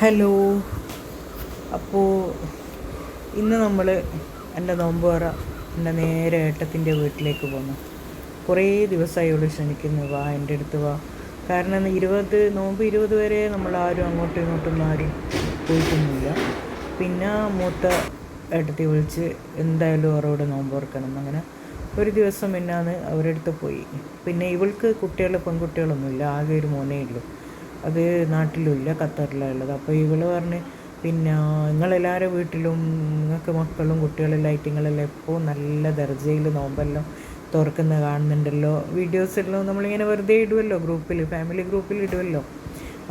Hello. അപ്പോൾ ഇന്ന് നമ്മൾ എൻ്റെ നോമ്പ് തുറ എൻ്റെ നേരെ ഏട്ടത്തിൻ്റെ വീട്ടിലേക്ക് പോന്നു. കുറേ ദിവസമായി അവൾ ക്ഷണിക്കുന്നു, വാ എൻ്റെ അടുത്ത് വാ. കാരണം നോമ്പ് 20 വരെ നമ്മളാരും അങ്ങോട്ടും ഇങ്ങോട്ടും ആരും പോയിട്ടൊന്നുമില്ല. പിന്നെ മൂത്ത ഏട്ടത്തി വിളിച്ച് എന്തായാലും അവരോട് നോമ്പ് തുറക്കണം. അങ്ങനെ ഒരു ദിവസം എന്നാണ് അവരുടെ അടുത്ത് പോയി. പിന്നെ ഇവൾക്ക് പെൺകുട്ടികളൊന്നുമില്ല, ആകെ ഒരു മോനേ ഉള്ളൂ. അത് നാട്ടിലുമില്ല, ഖത്തറിലാണ് ഉള്ളത്. അപ്പോൾ ഇവൾ പറഞ്ഞ്, പിന്നെ നിങ്ങളെല്ലാവരും വീട്ടിലും നിങ്ങൾക്ക് മക്കളും കുട്ടികളെല്ലാം ആയിട്ട് നിങ്ങളെല്ലാം എപ്പോൾ നല്ല ദർജയിൽ നോമ്പെല്ലാം തുറക്കുന്ന കാണുന്നുണ്ടല്ലോ, വീഡിയോസെല്ലാം നമ്മളിങ്ങനെ വെറുതെ ഇടുമല്ലോ, ഫാമിലി ഗ്രൂപ്പിൽ ഇടുമല്ലോ.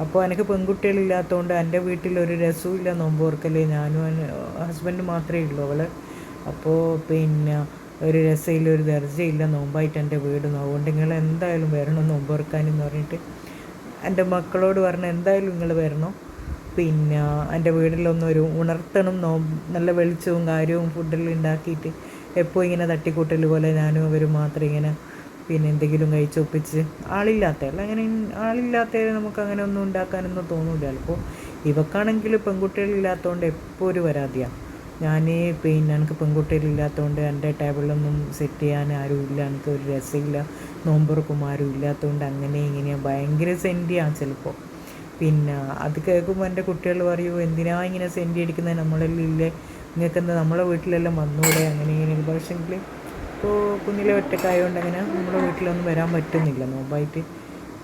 അപ്പോൾ എനിക്ക് പെൺകുട്ടികളില്ലാത്തതുകൊണ്ട് എൻ്റെ വീട്ടിലൊരു രസവുമില്ല നോമ്പ് തുറക്കൽ, ഞാനും ഹസ്ബൻഡ് മാത്രമേ ഉള്ളൂ അവള്. അപ്പോൾ പിന്നെ ഒരു രസമില്ല, ഒരു ദർജയില്ല നോമ്പായിട്ട് എൻ്റെ വീട്, അതുകൊണ്ട് നിങ്ങൾ എന്തായാലും വരണം നോമ്പ് തുറക്കാനെന്ന് പറഞ്ഞിട്ട് എൻ്റെ മക്കളോട് പറഞ്ഞ് എന്തായാലും നിങ്ങൾ വരണം, പിന്നെ എൻ്റെ വീട്ടിലൊന്നൊരു ഉണർത്തണം, നല്ല വെളിച്ചവും കാര്യവും ഫുഡെല്ലാം ഉണ്ടാക്കിയിട്ട്. എപ്പോൾ ഇങ്ങനെ തട്ടിക്കൂട്ടൽ പോലെ ഞാനും അവരും മാത്രം ഇങ്ങനെ പിന്നെ എന്തെങ്കിലും കഴിച്ചൊപ്പിച്ച് അങ്ങനെ ആളില്ലാത്തവരെ നമുക്ക് അങ്ങനെ ഒന്നും ഉണ്ടാക്കാനൊന്നും തോന്നില്ല. അപ്പോൾ ഇവക്കാണെങ്കിൽ പെൺകുട്ടികളില്ലാത്തതുകൊണ്ട് എപ്പോൾ ഒരു പരാതിയാണ്. പിന്നെ എനിക്ക് പെൺകുട്ടികളില്ലാത്തതുകൊണ്ട് എൻ്റെ ടേബിളിലൊന്നും സെറ്റ് ചെയ്യാൻ ആരുമില്ല, എനിക്ക് ഒരു രസമില്ല, നോമ്പുറക്കും ആരും ഇല്ലാത്തതുകൊണ്ട് അങ്ങനെ ഇങ്ങനെയാണ് ഭയങ്കര സെൻറ്റിയാണ് ചിലപ്പോൾ. പിന്നെ അത് കേൾക്കുമ്പോൾ എൻ്റെ കുട്ടികൾ പറയൂ, എന്തിനാ ഇങ്ങനെ സെൻറ്റി അടിക്കുന്നത്, നമ്മളെല്ലാം ഇല്ലേ, നിങ്ങൾക്കെന്താ നമ്മളെ വീട്ടിലെല്ലാം വന്നൂടെ, അങ്ങനെ ഇങ്ങനെ. പക്ഷേങ്കിൽ ഇപ്പോൾ കുഞ്ഞിലെ ഒറ്റക്കായതുകൊണ്ട് അങ്ങനെ നമ്മുടെ വീട്ടിലൊന്നും വരാൻ പറ്റുന്നില്ല നോമ്പായിട്ട്.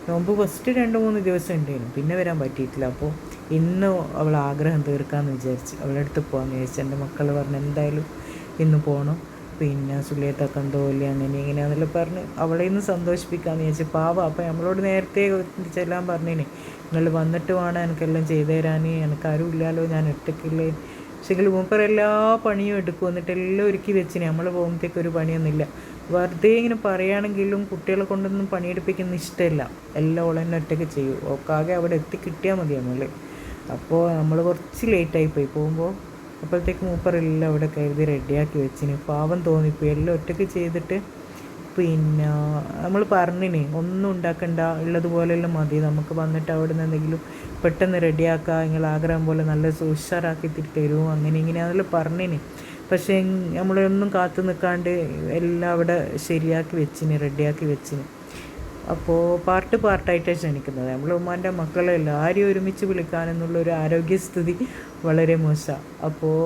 നോമ്പ് ഫസ്റ്റ് 2-3 ദിവസം ഉണ്ടായിരുന്നു, പിന്നെ വരാൻ പറ്റിയിട്ടില്ല. അപ്പോൾ ഇന്ന് അവൾ ആഗ്രഹം തീർക്കാമെന്ന് വിചാരിച്ച് അവളുടെ അടുത്ത് പോകാമെന്ന് വിചാരിച്ചു. എൻ്റെ മക്കൾ പറഞ്ഞ് എന്തായാലും ഇന്ന് പോകണം, പിന്നെ സുലിയത്തൊക്കെ തോല്ലി അങ്ങനെ ഇങ്ങനെയാണെന്നെല്ലാം പറഞ്ഞ് അവളെ ഇന്ന് സന്തോഷിപ്പിക്കാമെന്ന് വിചാരിച്ചു. അപ്പോൾ നമ്മളോട് നേരത്തെ ചെല്ലാൻ പറഞ്ഞേനെ, നിങ്ങൾ വന്നിട്ട് വേണം എനിക്കെല്ലാം ചെയ്തു തരാൻ, എനിക്കാരും ഇല്ലല്ലോ, ഞാൻ ഒറ്റയ്ക്കില്ലേ. പക്ഷേ മൂപ്പർ എല്ലാ പണിയും എടുക്കും, എന്നിട്ട് എല്ലാം ഒരുക്കി വെച്ചിന്. നമ്മൾ പോകുമ്പോഴത്തേക്ക് ഒരു പണിയൊന്നുമില്ല. വെറുതെ ഇങ്ങനെ പറയുകയാണെങ്കിലും കുട്ടികളെ കൊണ്ടൊന്നും പണിയെടുപ്പിക്കുന്ന ഇഷ്ടമല്ല, എല്ലാം ഓളെന്നെ ഒറ്റയ്ക്ക് ചെയ്യും. ഒക്കാകെ അവിടെ എത്തി കിട്ടിയാൽ മതി നമ്മൾ. അപ്പോൾ നമ്മൾ കുറച്ച് ലേറ്റായിപ്പോയി പോകുമ്പോൾ. അപ്പോഴത്തേക്ക് മൂപ്പറെല്ലാം അവിടെ കരുതി റെഡിയാക്കി വെച്ചിന്. പാവം തോന്നിപ്പോയി, എല്ലാം ഒറ്റയ്ക്ക് ചെയ്തിട്ട്. പിന്നെ നമ്മൾ പറഞ്ഞിന് ഒന്നും ഉണ്ടാക്കണ്ട, ഉള്ളതുപോലെയെല്ലാം മതി, നമുക്ക് വന്നിട്ട് അവിടെ നിന്ന് എന്തെങ്കിലും പെട്ടെന്ന് റെഡിയാക്കുക, നിങ്ങൾ ആഗ്രഹം പോലെ നല്ല ഉഷാറാക്കി തരുമോ, അങ്ങനെ ഇങ്ങനെ അതെല്ലാം പറഞ്ഞിന്. പക്ഷേ നമ്മളൊന്നും കാത്തു നിൽക്കാണ്ട് എല്ലാം അവിടെ ശരിയാക്കി വെച്ചിന്, റെഡിയാക്കി വെച്ചിന്. അപ്പോൾ പാർട്ടായിട്ടാണ് ക്ഷണിക്കുന്നത്. നമ്മൾ ഉമ്മാൻ്റെ മക്കളെ എല്ലാവരെയും ഒരുമിച്ച് വിളിക്കാനെന്നുള്ളൊരു ആരോഗ്യസ്ഥിതി വളരെ മോശമാണ്. അപ്പോൾ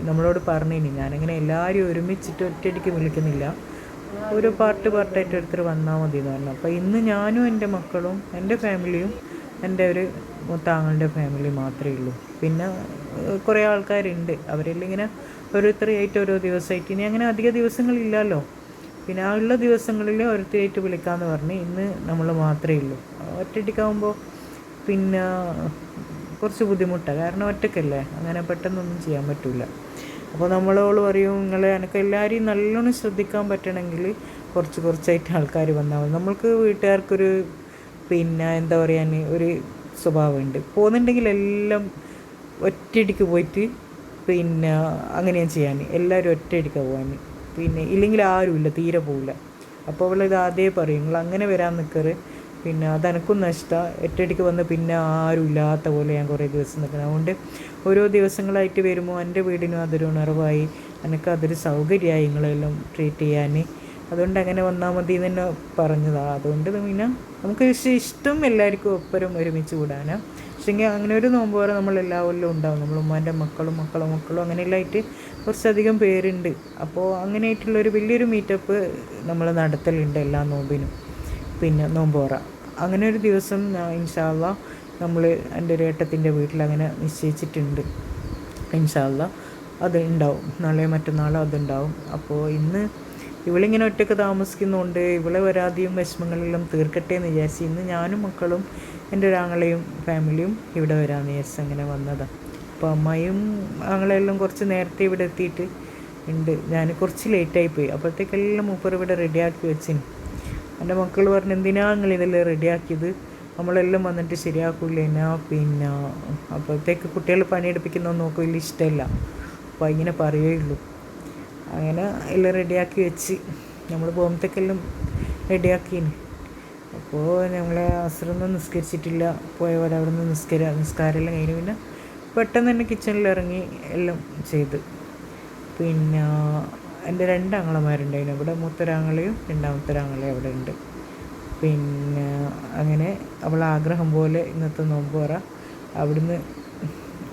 നമ്മളോട് പറഞ്ഞിനി, ഞാനങ്ങനെ എല്ലാവരെയും ഒരുമിച്ചിട്ട് ഒറ്റയടിക്ക് വിളിക്കുന്നില്ല, ഒരു പാർട്ടായിട്ട് എടുത്തിട്ട് വന്നാൽ മതി എന്ന് പറഞ്ഞു. അപ്പോൾ ഇന്ന് ഞാനും എൻ്റെ മക്കളും എൻ്റെ ഫാമിലിയും എൻ്റെ ഒരു താങ്കളുടെ ഫാമിലി മാത്രമേ ഉള്ളൂ. പിന്നെ കുറേ ആൾക്കാരുണ്ട്, അവരെല്ലാം ഇങ്ങനെ ഓരോരുത്തരായിട്ട് ഓരോ ദിവസമായിട്ട്, ഇനി അങ്ങനെ അധിക ദിവസങ്ങളില്ലല്ലോ, പിന്നെ ആ ഉള്ള ദിവസങ്ങളിൽ ഓരോരുത്തരായിട്ട് വിളിക്കാമെന്ന് പറഞ്ഞ് ഇന്ന് നമ്മൾ മാത്രമേ ഉള്ളൂ. ഒറ്റയ്ക്കാവുമ്പോൾ പിന്നെ കുറച്ച് ബുദ്ധിമുട്ടാണ്, കാരണം ഒറ്റയ്ക്കല്ലേ, അങ്ങനെ പെട്ടെന്നൊന്നും ചെയ്യാൻ പറ്റില്ല. അപ്പോൾ നമ്മളോട് പറയും, എനിക്ക് എല്ലാവരെയും നല്ലോണം ശ്രദ്ധിക്കാൻ പറ്റണമെങ്കിൽ കുറച്ചായിട്ട് ആൾക്കാർ വന്നാൽ മതി. നമ്മൾക്ക് വീട്ടുകാർക്കൊരു പിന്നെ എന്താ പറയാൻ ഒരു സ്വഭാവമുണ്ട്, പോകുന്നുണ്ടെങ്കിൽ എല്ലാം ഒറ്റയടിക്ക് പോയിട്ട് പിന്നെ അങ്ങനെയാണ് ചെയ്യാൻ, എല്ലാവരും ഒറ്റയടിക്കാണ് പോകാൻ. പിന്നെ ഇല്ലെങ്കിൽ ആരുമില്ല, തീരെ പോവില്ല. അപ്പോൾ അവളിത് ആദ്യമേ പറയും, നിങ്ങൾ അങ്ങനെ വരാൻ നിൽക്കറ്, പിന്നെ അതെനക്കും നഷ്ടമാണ്, ഒറ്റയടിക്ക് വന്ന് പിന്നെ ആരും ഇല്ലാത്ത പോലെ ഞാൻ കുറേ ദിവസം നിൽക്കുന്നത്. അതുകൊണ്ട് ഓരോ ദിവസങ്ങളായിട്ട് വരുമ്പോൾ എൻ്റെ വീടിനും അതൊരു ഉണർവായി, എനിക്കതൊരു സൗകര്യമായി നിങ്ങളെല്ലാം ട്രീറ്റ് ചെയ്യാൻ. അതുകൊണ്ട് അങ്ങനെ വന്നാൽ മതി എന്ന് തന്നെ പറഞ്ഞതാണ്. അതുകൊണ്ട് പിന്നെ നമുക്ക് ഇഷ്ടം എല്ലാവർക്കും ഒപ്പരം ഒരുമിച്ച് കൂടാനാണ്. പക്ഷേങ്കിൽ അങ്ങനെ ഒരു നോമ്പ് തുറ നമ്മളെല്ലാവരിലും ഉണ്ടാവും, നമ്മൾ ഉമ്മാൻ്റെ മക്കളും അങ്ങനെയെല്ലാം ആയിട്ട് കുറച്ചധികം പേരുണ്ട്. അപ്പോൾ അങ്ങനെയായിട്ടുള്ളൊരു വലിയൊരു മീറ്റപ്പ് നമ്മൾ നടത്തലുണ്ട് എല്ലാ നോമ്പിനും. പിന്നെ നോമ്പ് തുറ അങ്ങനെ ഒരു ദിവസം ഇൻഷാ അല്ലാഹ് നമ്മൾ എൻ്റെ ഒരു ഏട്ടത്തിൻ്റെ വീട്ടിലങ്ങനെ നിശ്ചയിച്ചിട്ടുണ്ട്. ഇൻഷാ അല്ലാഹ് അത് ഉണ്ടാവും, നാളെയോ മറ്റന്നാളോ അതുണ്ടാവും. അപ്പോൾ ഇന്ന് ഇവളിങ്ങനെ ഒറ്റയ്ക്ക് താമസിക്കുന്നതുകൊണ്ട് ഇവളെ വരാതെയും വിഷമങ്ങളെല്ലാം തീർക്കട്ടെ എന്ന് വിചാരിച്ച് ഇന്ന് ഞാനും മക്കളും എൻ്റെ ഒരാങ്ങളെയും ഫാമിലിയും ഇവിടെ വരാമെന്ന് വിചാരിച്ച് അങ്ങനെ വന്നതാണ്. അപ്പോൾ അമ്മയും ആങ്ങളെല്ലാം കുറച്ച് നേരത്തെ ഇവിടെ എത്തിയിട്ട് ഉണ്ട്, ഞാൻ കുറച്ച് ലേറ്റായിപ്പോയി. അപ്പോഴത്തേക്കെല്ലാം മൂപ്പർ ഇവിടെ റെഡിയാക്കി വെച്ചിന്. എൻ്റെ മക്കൾ പറഞ്ഞു, എന്തിനാ നിങ്ങൾ ഇതെല്ലാം റെഡിയാക്കിയത്, നമ്മളെല്ലാം വന്നിട്ട് ശരിയാക്കില്ല എന്നാ. പിന്നെ അപ്പോഴത്തേക്ക് കുട്ടികൾ പണിയെടുപ്പിക്കുന്നതൊന്നും നോക്കും വലിയ ഇഷ്ടമല്ല, അപ്പോൾ ഇങ്ങനെ പറയുകയുള്ളൂ. അങ്ങനെ എല്ലാം റെഡിയാക്കി വെച്ച് നമ്മൾ പോകുമ്പോഴത്തേക്കെല്ലാം റെഡിയാക്കീന്. അപ്പോൾ ഞങ്ങൾ അസ്റൊന്നും നിസ്കരിച്ചിട്ടില്ല, പോയ പോലെ അവിടെ നിന്ന് നിസ്കാരമെല്ലാം കഴിഞ്ഞ് പിന്നെ പെട്ടെന്ന് തന്നെ കിച്ചണിൽ ഇറങ്ങി എല്ലാം ചെയ്ത്. പിന്നെ എൻ്റെ 2 ആങ്ങളമാരുണ്ടായിരുന്നു അവിടെ, മൂത്തൊരാങ്ങളെയും രണ്ടാമത്തൊരാങ്ങളെയും അവിടെ ഉണ്ട്. പിന്നെ അങ്ങനെ അവൾ ആഗ്രഹം പോലെ ഇന്നത്തെ നോമ്പ് തുറ അവിടുന്ന്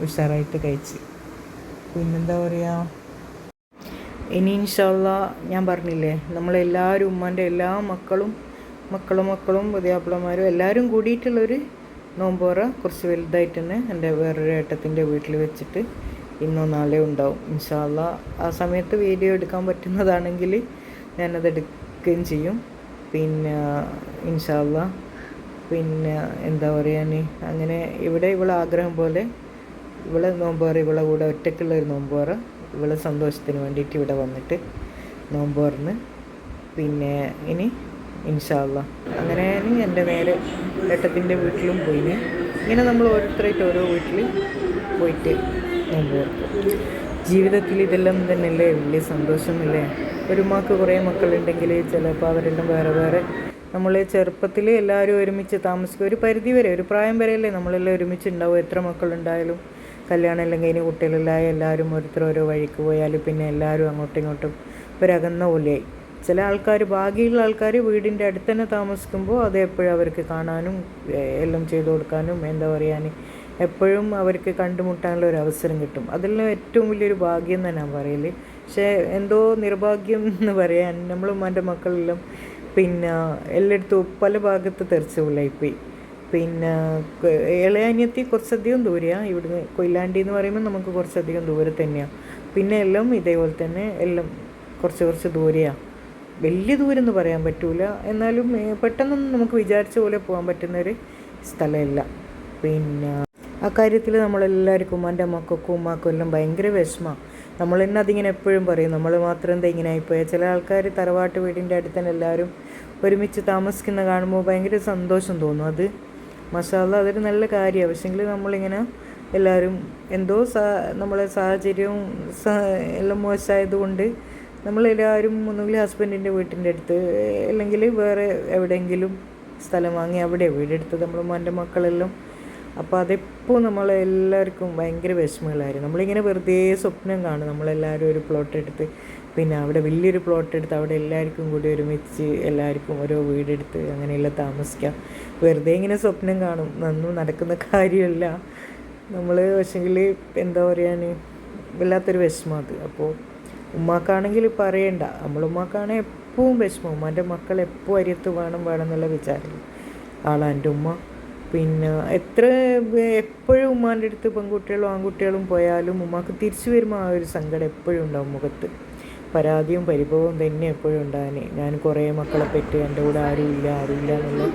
ഉഷാറായിട്ട് കഴിച്ച്. പിന്നെന്താ പറയുക, ഇനി ഇൻഷാ അല്ലാഹ് ഞാൻ പറഞ്ഞില്ലേ നമ്മളെല്ലാവരും ഉമ്മാൻ്റെ എല്ലാ മക്കളും പുതിയാപ്പിളമാരും എല്ലാവരും കൂടിയിട്ടുള്ളൊരു നോമ്പ് തുറ കുറച്ച് വലുതായിട്ട് തന്നെ എൻ്റെ വേറൊരു ഏട്ടത്തിൻ്റെ വീട്ടിൽ വെച്ചിട്ട് ഇന്നോ നാളെയോ ഉണ്ടാവും ഇൻഷാ അല്ലാഹ്. ആ സമയത്ത് വീഡിയോ എടുക്കാൻ പറ്റുന്നതാണെങ്കിൽ ഞാനത് എടുക്കുകയും ചെയ്യും. പിന്നെ ഇൻഷാ അല്ലാഹ് പിന്നെ എന്താ പറയാൻ, അങ്ങനെ ഇവിടെ ഇവളെ ആഗ്രഹം പോലെ ഇവളെ നോമ്പ് തുറ, ഇവളെ കൂടെ ഒറ്റയ്ക്കുള്ളൊരു നോമ്പ് തുറ, ഇവളെ സന്തോഷത്തിന് വേണ്ടിയിട്ട് ഇവിടെ വന്നിട്ട് നോമ്പ് തുറന്ന് പിന്നെ ഇനി ഇൻഷാ അല്ലാഹ് അങ്ങനെ ഞാൻ എൻ്റെ നേരെ ഏട്ടത്തിൻ്റെ വീട്ടിലും പോയിന്. ഇങ്ങനെ നമ്മൾ ഓരോരുത്തരായിട്ട് ഓരോ വീട്ടിൽ പോയിട്ട് നോമ്പ് തുറക്കും. ജീവിതത്തിൽ ഇതെല്ലാം തന്നെയല്ലേ വലിയ സന്തോഷമല്ലേ. ഒരു ഉമ്മാക്ക് കുറേ മക്കളുണ്ടെങ്കിൽ ചിലപ്പോൾ അവരെല്ലാം വേറെ വേറെ, നമ്മൾ ചെറുപ്പത്തിൽ എല്ലാവരും ഒരുമിച്ച് താമസിക്കും, ഒരു പരിധി വരെ ഒരു പ്രായം വരെയല്ലേ നമ്മളെല്ലാം ഒരുമിച്ച് ഉണ്ടാവും. എത്ര മക്കളുണ്ടായാലും കല്യാണം എല്ലാം കഴിഞ്ഞ് കുട്ടികളെല്ലാം എല്ലാവരും ഓരോരുത്തർ ഓരോ വഴിക്ക് പോയാൽ പിന്നെ എല്ലാവരും അങ്ങോട്ടും ഇങ്ങോട്ടും ഒരകന്ന പോലെയായി. ചില ആൾക്കാർ, ഭാഗ്യമുള്ള ആൾക്കാർ വീടിൻ്റെ അടുത്ത് തന്നെ താമസിക്കുമ്പോൾ അത് എപ്പോഴും അവർക്ക് കാണാനും എല്ലാം ചെയ്തു കൊടുക്കാനും എന്താ പറയാൻ എപ്പോഴും അവർക്ക് കണ്ടുമുട്ടാനുള്ള ഒരു അവസരം കിട്ടും. അതെല്ലാം ഏറ്റവും വലിയൊരു ഭാഗ്യം എന്ന് ഞാൻ പറയൽ. പക്ഷേ എന്തോ നിർഭാഗ്യം എന്ന് പറയാൻ, നമ്മളും എൻ്റെ മക്കളെല്ലാം പിന്നെ എല്ലായിടത്തും പല ഭാഗത്ത് തെറിച്ച് പോലായിപ്പോയി. പിന്നെ ഇളയനിയത്തി കുറച്ചധികം ദൂരെയാണ് ഇവിടുന്ന്, കൊയിലാണ്ടി എന്ന് പറയുമ്പോൾ നമുക്ക് കുറച്ചധികം ദൂരെ തന്നെയാണ്. പിന്നെ എല്ലാം ഇതേപോലെ തന്നെ എല്ലാം കുറച്ച് ദൂരെയാണ്. വലിയ ദൂരം എന്ന് പറയാൻ പറ്റില്ല, എന്നാലും പെട്ടെന്നൊന്നും നമുക്ക് വിചാരിച്ച പോലെ പോകാൻ പറ്റുന്നൊരു സ്ഥലമല്ല. പിന്നെ ആ കാര്യത്തിൽ നമ്മളെല്ലാവർക്കും എൻ്റെ മക്കൾക്കും ഉമ്മാക്കും എല്ലാം ഭയങ്കര വിഷമമാണ്. നമ്മൾ തന്നെ അതിങ്ങനെ എപ്പോഴും പറയും, നമ്മൾ മാത്രം എന്താ ഇങ്ങനെ ആയിപ്പോയാൽ. ചില ആൾക്കാർ തറവാട്ട് വീടിൻ്റെ അടുത്ത് തന്നെ എല്ലാവരും ഒരുമിച്ച് താമസിക്കുന്ന കാണുമ്പോൾ ഭയങ്കര സന്തോഷം തോന്നും. അത് മാഷാ അല്ലാഹ് അതൊരു നല്ല കാര്യമാണ്. പക്ഷേങ്കിൽ നമ്മളിങ്ങനെ എല്ലാവരും എന്തോ നമ്മളെ സാഹചര്യവും എല്ലാം മോശമായതുകൊണ്ട് നമ്മളെല്ലാവരും ഒന്നുകിൽ ഹസ്ബൻഡിൻ്റെ വീട്ടിൻ്റെ അടുത്ത് അല്ലെങ്കിൽ വേറെ എവിടെയെങ്കിലും സ്ഥലം വാങ്ങി അവിടെ വീടെടുത്ത് നമ്മൾ എൻ്റെ മക്കളെല്ലാം. അപ്പോൾ അതെപ്പോൾ നമ്മളെല്ലാവർക്കും ഭയങ്കര വിഷമങ്ങളായിരുന്നു. നമ്മളിങ്ങനെ വെറുതെ സ്വപ്നം കാണും, നമ്മളെല്ലാവരും ഒരു പ്ലോട്ട് എടുത്ത് പിന്നെ അവിടെ വലിയൊരു പ്ലോട്ട് എടുത്ത് അവിടെ എല്ലാവർക്കും കൂടി ഒരുമിച്ച് എല്ലാവർക്കും ഓരോ വീടെടുത്ത് അങ്ങനെയെല്ലാം താമസിക്കാം. വെറുതെ ഇങ്ങനെ സ്വപ്നം കാണും, ഒന്നും നടക്കുന്ന കാര്യമല്ല നമ്മൾ. പക്ഷേങ്കിൽ എന്താ പറയാൻ വല്ലാത്തൊരു വിഷമം അത്. അപ്പോൾ ഉമ്മാക്കാണെങ്കിൽ പറയണ്ട, നമ്മളുമ്മാക്കാണെങ്കിൽ എപ്പോഴും വിഷമം. ഉമ്മാൻ്റെ മക്കൾ എപ്പോൾ അരിയത്ത് വേണം എന്നുള്ള വിചാരം ആളാണ് എൻ്റെ ഉമ്മ. പിന്നെ എപ്പോഴും ഉമ്മാൻ്റെ അടുത്ത് പെൺകുട്ടികളും ആൺകുട്ടികളും പോയാലും ഉമ്മാക്ക് തിരിച്ചു വരുമ്പോൾ ആ ഒരു സങ്കടം എപ്പോഴും ഉണ്ടാവും മുഖത്ത്. പരാതിയും പരിഭവവും തന്നെ എപ്പോഴും ഉണ്ടാകാൻ. ഞാൻ കുറേ മക്കളെ പറ്റി എൻ്റെ കൂടെ ആരുമില്ല എന്നുള്ള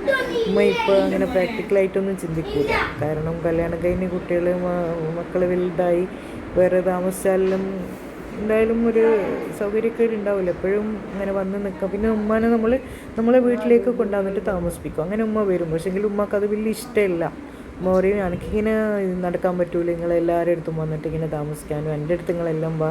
ഉമ്മ ഇപ്പോൾ അങ്ങനെ പ്രാക്ടിക്കലായിട്ടൊന്നും ചിന്തിക്കില്ല. കാരണം കല്യാണം കഴിഞ്ഞ് കുട്ടികൾ മക്കൾ വലുതായി വേറെ താമസിച്ചാലും എന്തായാലും ഒരു സൗകര്യക്കേട് ഉണ്ടാവില്ല. എപ്പോഴും അങ്ങനെ വന്ന് നിൽക്കാം. പിന്നെ ഉമ്മാനെ നമ്മളെ വീട്ടിലേക്ക് കൊണ്ടുവന്നിട്ട് താമസിപ്പിക്കും. അങ്ങനെ ഉമ്മ വരും. പക്ഷേങ്കിൽ ഉമ്മക്ക് അത് വലിയ ഇഷ്ടമില്ല. ഉമ്മ പറയും എനിക്കിങ്ങനെ നടക്കാൻ പറ്റൂല, നിങ്ങളെല്ലാവരുടെ അടുത്തും വന്നിട്ട് ഇങ്ങനെ താമസിക്കാനും എൻ്റെ അടുത്ത് നിങ്ങളെല്ലാം വാ,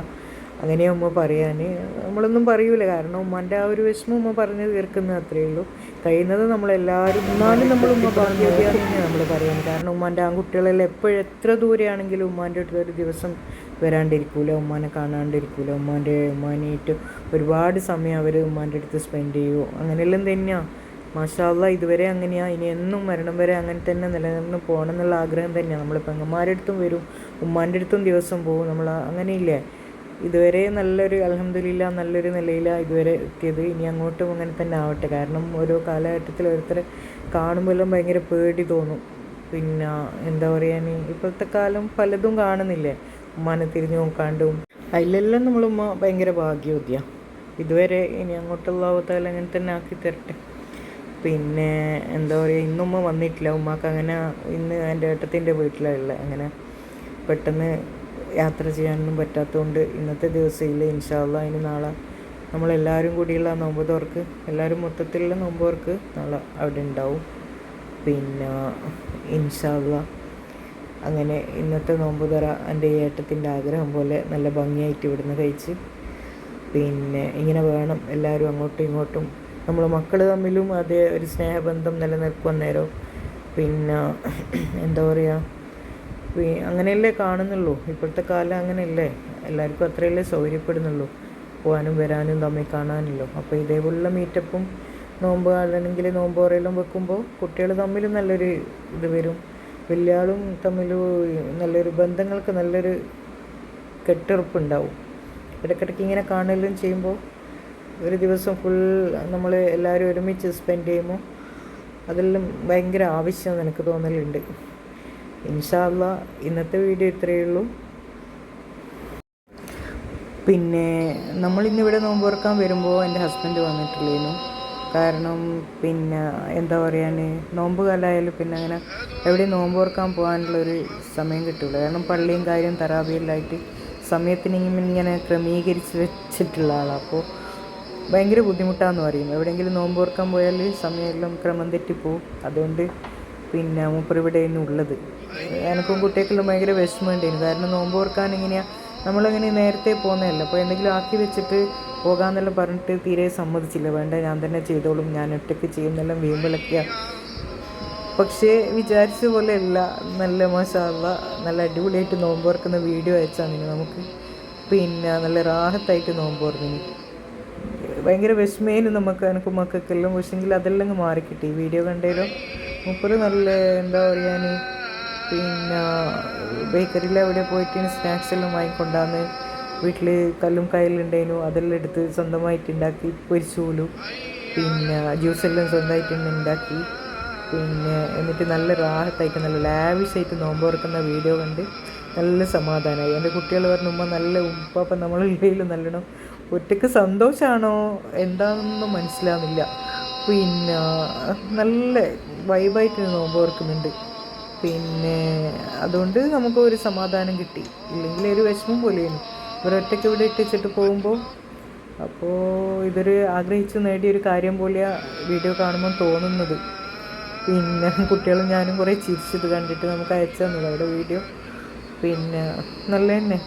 അങ്ങനെയാണ് ഉമ്മ പറയാൻ. നമ്മളൊന്നും പറയൂല, കാരണം ഉമ്മാൻ്റെ ആ ഒരു വിഷമം ഉമ്മ പറഞ്ഞ് തീർക്കുന്നത് അത്രയേ ഉള്ളൂ. കഴിയുന്നത് നമ്മളെല്ലാവരും, എന്നാലും നമ്മൾ ഉമ്മ ഭാഗ്യവതിയാന്ന് തന്നെയാണ് നമ്മൾ പറയുന്നത്. കാരണം ഉമ്മാൻ്റെ ആൺകുട്ടികളെല്ലാം എപ്പോഴും എത്ര ദൂരെയാണെങ്കിലും ഉമ്മാൻ്റെ അടുത്ത് ഒരു ദിവസം വരാണ്ടിരിക്കൂല, ഉമ്മാനെ കാണാണ്ടിരിക്കൂല. ഉമ്മാനായിട്ട് ഒരുപാട് സമയം അവർ ഉമ്മാൻ്റെ അടുത്ത് സ്പെൻഡ് ചെയ്യുമോ, അങ്ങനെയെല്ലാം തന്നെയാണ്. മാഷാ അല്ലാഹ് ഇതുവരെ അങ്ങനെയാണ്, ഇനി എന്നും മരണം വരെ അങ്ങനെ തന്നെ നിലനിന്ന് പോകണം എന്നുള്ള ആഗ്രഹം തന്നെയാണ്. നമ്മൾ പെങ്ങന്മാരുടെ അടുത്തും വരും, ഉമ്മാൻ്റെ അടുത്തും ദിവസം പോകും. നമ്മൾ അങ്ങനെയില്ലേ, ഇതുവരെ നല്ലൊരു അൽഹംദുലില്ലാ നല്ലൊരു നിലയിലാണ് ഇതുവരെ എത്തിയത്. ഇനി അങ്ങോട്ടും അങ്ങനെ തന്നെ ആവട്ടെ. കാരണം ഓരോ കാലഘട്ടത്തിൽ ഓരോരുത്തരെ കാണുമ്പോഴെല്ലാം ഭയങ്കര പേടി തോന്നും. പിന്നെ എന്താ പറയാൻ, ഇപ്പോഴത്തെ കാലം പലതും കാണുന്നില്ലേ, ഉമ്മാനെ തിരിഞ്ഞു നോക്കാണ്ടും അതിലെല്ലാം നമ്മളുമ്മ ഭയങ്കര ഭാഗ്യവതിയാണ് ഇതുവരെ. ഇനി അങ്ങോട്ടുള്ള അവതാരം അങ്ങനെ തന്നെ ആക്കി തരട്ടെ. പിന്നെ എന്താ പറയുക, ഇന്നുമ്മ വന്നിട്ടില്ല. ഉമ്മാക്ക് അങ്ങനെ ഇന്ന് എൻ്റെ ഏട്ടത്തിൻ്റെ വീട്ടിലുള്ള അങ്ങനെ പെട്ടെന്ന് യാത്ര ചെയ്യാനൊന്നും പറ്റാത്തതുകൊണ്ട് ഇന്നത്തെ ദിവസമില്ല. ഇൻഷാ അല്ലാഹ് ഇനി നാളെ നമ്മളെല്ലാവരും കൂടിയുള്ള നോമ്പ് തുറക്ക്, എല്ലാവരും മൊത്തത്തിലുള്ള നോമ്പ് തുറക്ക് നാളെ അവിടെ ഉണ്ടാവും. പിന്നെ ഇൻഷാ അല്ലാഹ് അങ്ങനെ ഇന്നത്തെ നോമ്പ് തുറ എൻ്റെ ഏട്ടത്തിൻ്റെ ആഗ്രഹം പോലെ നല്ല ഭംഗിയായിട്ട് ഇവിടുന്ന് കഴിച്ച്. പിന്നെ ഇങ്ങനെ വേണം എല്ലാവരും അങ്ങോട്ടും ഇങ്ങോട്ടും നമ്മൾ മക്കൾ തമ്മിലും അതേ ഒരു സ്നേഹബന്ധം നിലനിൽക്കും അന്നേരം. പിന്നെ എന്താ പറയുക, അങ്ങനെയല്ലേ കാണുന്നുള്ളൂ. ഇപ്പോഴത്തെ കാലം അങ്ങനെയല്ലേ, എല്ലാവർക്കും അത്രയല്ലേ സൗകര്യപ്പെടുന്നുള്ളൂ, പോകാനും വരാനും തമ്മിൽ കാണാനല്ലോ. അപ്പോൾ ഇതേപോലുള്ള മീറ്റപ്പും നോമ്പ് അല്ലെങ്കിൽ നോമ്പ് പറയെല്ലാം വെക്കുമ്പോൾ കുട്ടികൾ തമ്മിലും നല്ലൊരു ഇത് വരും, വലിയ ആളും തമ്മിൽ നല്ലൊരു ബന്ധങ്ങൾക്ക് നല്ലൊരു കെട്ടുറപ്പുണ്ടാവും. ഇടയ്ക്കിടയ്ക്ക് ഇങ്ങനെ കാണലും ചെയ്യുമ്പോൾ ഒരു ദിവസം ഫുൾ നമ്മൾ എല്ലാവരും ഒരുമിച്ച് സ്പെൻഡ് ചെയ്യുമ്പോൾ അതെല്ലാം ഭയങ്കര ആവശ്യമെന്ന് എനിക്ക് തോന്നലുണ്ട്. ഇൻഷാ അല്ലാഹ് ഇന്നത്തെ വീഡിയോ ഇത്രയേ ഉള്ളൂ. പിന്നെ നമ്മളിന്നിവിടെ നോമ്പ് തുറക്കാൻ വരുമ്പോൾ എൻ്റെ ഹസ്ബൻഡ് വന്നിട്ടില്ലേനു. കാരണം പിന്നെ എന്താ പറയാൻ, നോമ്പ് കാലമായാലും പിന്നെ അങ്ങനെ എവിടെയും നോമ്പ് തുറക്കാൻ പോകാനുള്ളൊരു സമയം കിട്ടില്ല. കാരണം പള്ളിയും കാര്യം തറാവിയെല്ലാമായിട്ട് സമയത്തിന് ഇങ്ങനെ ക്രമീകരിച്ച് വെച്ചിട്ടുള്ള ആളാണ്. അപ്പോൾ ഭയങ്കര ബുദ്ധിമുട്ടാണെന്ന് പറയും. എവിടെയെങ്കിലും നോമ്പ് തുറക്കാൻ പോയാൽ സമയമെല്ലാം ക്രമം തെറ്റിപ്പോവും. അതുകൊണ്ട് പിന്നെ മൂപ്പർ ഇവിടെയാണ് ഉള്ളത്. എനിക്കും കുട്ടികൾക്കെല്ലാം ഭയങ്കര വിഷമമുണ്ടായിരുന്നു. കാരണം നോമ്പ് തുറക്കാൻ എങ്ങനെയാണ് നമ്മളങ്ങനെ നേരത്തെ പോകുന്നതല്ല. അപ്പോൾ എന്തെങ്കിലും ആക്കി വെച്ചിട്ട് പോകാമെന്നെല്ലാം പറഞ്ഞിട്ട് തീരെ സമ്മതിച്ചില്ല. വേണ്ട, ഞാൻ തന്നെ ചെയ്തോളും, ഞാൻ ഒറ്റയ്ക്ക് ചെയ്യുന്നെല്ലാം വീമ്പിളക്കുക. പക്ഷേ വിചാരിച്ച പോലെ അല്ല. നല്ല മാഷാ അല്ലാഹ് നല്ല അടിപൊളിയായിട്ട് നോമ്പ് തുറക്കുന്ന വീഡിയോ അയച്ചാൽ നമുക്ക്. പിന്നെ നല്ല റാഹത്തായിട്ട് നോമ്പ് തുറന്നിന്. ഭയങ്കര വിഷമേനും എനിക്ക് മക്കൾക്കെല്ലാം. പക്ഷെങ്കിൽ അതെല്ലാം മാറിക്കിട്ടി വീഡിയോ കണ്ടേലും. മൂപ്പര് നല്ല എന്താ പറയാൻ, പിന്നെ ബേക്കറിയിൽ അവിടെ പോയിട്ട് സ്നാക്സ് എല്ലാം വാങ്ങിക്കൊണ്ടാന്ന് വീട്ടിൽ കല്ലും കയ്യിലുണ്ടായിരുന്നു. അതെല്ലാം എടുത്ത് സ്വന്തമായിട്ട് ഉണ്ടാക്കി പൊരിച്ചോലും. പിന്നെ ജ്യൂസെല്ലാം സ്വന്തമായിട്ട് ഉണ്ടാക്കി. പിന്നെ എന്നിട്ട് നല്ല റാഹത്തായിട്ട് നല്ല ലാവിഷായിട്ട് നോമ്പ് തുറക്കുന്ന വീഡിയോ കണ്ട് നല്ല സമാധാനമായി. എൻ്റെ കുട്ടികൾ പറഞ്ഞു, ഉമ്മ നല്ല ഉപ്പാപ്പം നമ്മളുള്ളതിൽ നല്ലോണം. ഒറ്റയ്ക്ക് സന്തോഷമാണോ എന്താണെന്നൊന്നും മനസ്സിലാവുന്നില്ല. പിന്നെ നല്ല വൈബായിട്ട് നോമ്പ് തുറക്കുന്നുണ്ട്. പിന്നെ അതുകൊണ്ട് നമുക്ക് ഒരു സമാധാനം കിട്ടി. ഇല്ലെങ്കിൽ ഒരു വിഷമം പോലെയാണ് ഇവരൊറ്റയ്ക്ക് ഇവിടെ ഇട്ടിച്ചിട്ട് പോകുമ്പോൾ. അപ്പോൾ ഇതൊരു ആഗ്രഹിച്ച് നേടിയൊരു കാര്യം പോലെയാണ് വീഡിയോ കാണുമ്പോൾ തോന്നുന്നത്. പിന്നെ കുട്ടികളും ഞാനും കുറേ ചിരിച്ചത് കണ്ടിട്ട് നമുക്ക് അയച്ചു തന്നത് അവിടെ വീഡിയോ. പിന്നെ നല്ല തന്നെ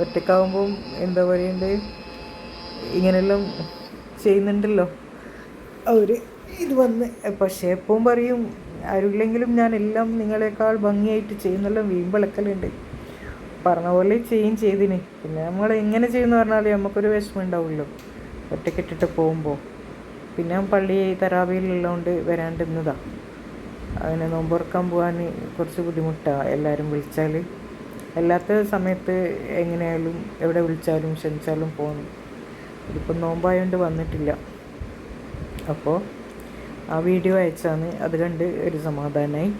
ഒറ്റയ്ക്കാവുമ്പം എന്താ പറയണ്ടേ, ഇങ്ങനെയെല്ലാം ചെയ്യുന്നുണ്ടല്ലോ അവർ ഇത് വന്ന്. പക്ഷേ എപ്പോഴും പറയും, ആരുമില്ലെങ്കിലും ഞാൻ എല്ലാം നിങ്ങളെക്കാൾ ഭംഗിയായിട്ട് ചെയ്യുന്നെല്ലാം വീമ്പിളക്കലുണ്ട്. പറഞ്ഞ പോലെ ചെയ്തിന്. പിന്നെ നമ്മൾ എങ്ങനെ ചെയ്യുമെന്ന് പറഞ്ഞാൽ നമുക്കൊരു വിഷമം ഉണ്ടാവുമല്ലോ ഒറ്റയ്ക്കിട്ടിട്ട് പോകുമ്പോൾ. പിന്നെ പള്ളി തറാവിയിലുള്ളതുകൊണ്ട് വരാണ്ടിരുന്നതാണ്. അങ്ങനെ നോമ്പ് തുറക്കാൻ പോകാൻ കുറച്ച് ബുദ്ധിമുട്ടാണ് എല്ലാവരും വിളിച്ചാൽ. അല്ലാത്ത സമയത്ത് എങ്ങനെയായാലും എവിടെ വിളിച്ചാലും ക്ഷണിച്ചാലും പോകുന്നു. ഇതിപ്പോൾ നോമ്പായതുകൊണ്ട് വന്നിട്ടില്ല. അപ്പോൾ ആ വീഡിയോ അയച്ചാണ്, അത് കണ്ട് ഒരു സമാധാനമായി.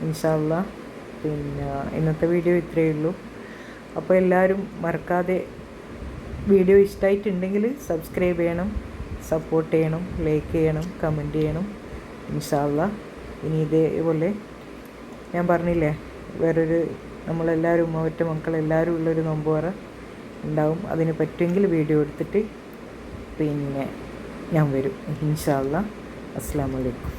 ഇൻഷാ അല്ലാഹ് പിന്നെ ഇന്നത്തെ വീഡിയോ ഇത്രയേ ഉള്ളൂ. അപ്പോൾ എല്ലാവരും മറക്കാതെ വീഡിയോ ഇഷ്ടമായിട്ടുണ്ടെങ്കിൽ സബ്സ്ക്രൈബ് ചെയ്യണം, സപ്പോർട്ട് ചെയ്യണം, ലൈക്ക് ചെയ്യണം, കമൻറ്റ് ചെയ്യണം. ഇൻഷാ അല്ലാഹ് ഇനി ഇതേപോലെ ഞാൻ പറഞ്ഞില്ലേ വേറൊരു നമ്മളെല്ലാവരും ഒറ്റ മക്കളെല്ലാവരും ഉള്ളൊരു നോമ്പ് തുറ ഉണ്ടാവും. അതിന് പറ്റുമെങ്കിൽ വീഡിയോ എടുത്തിട്ട് പിന്നെ ഞാൻ വരും. ഇൻഷാ അല്ലാഹ്. അസ്സലാമു അലൈക്കും.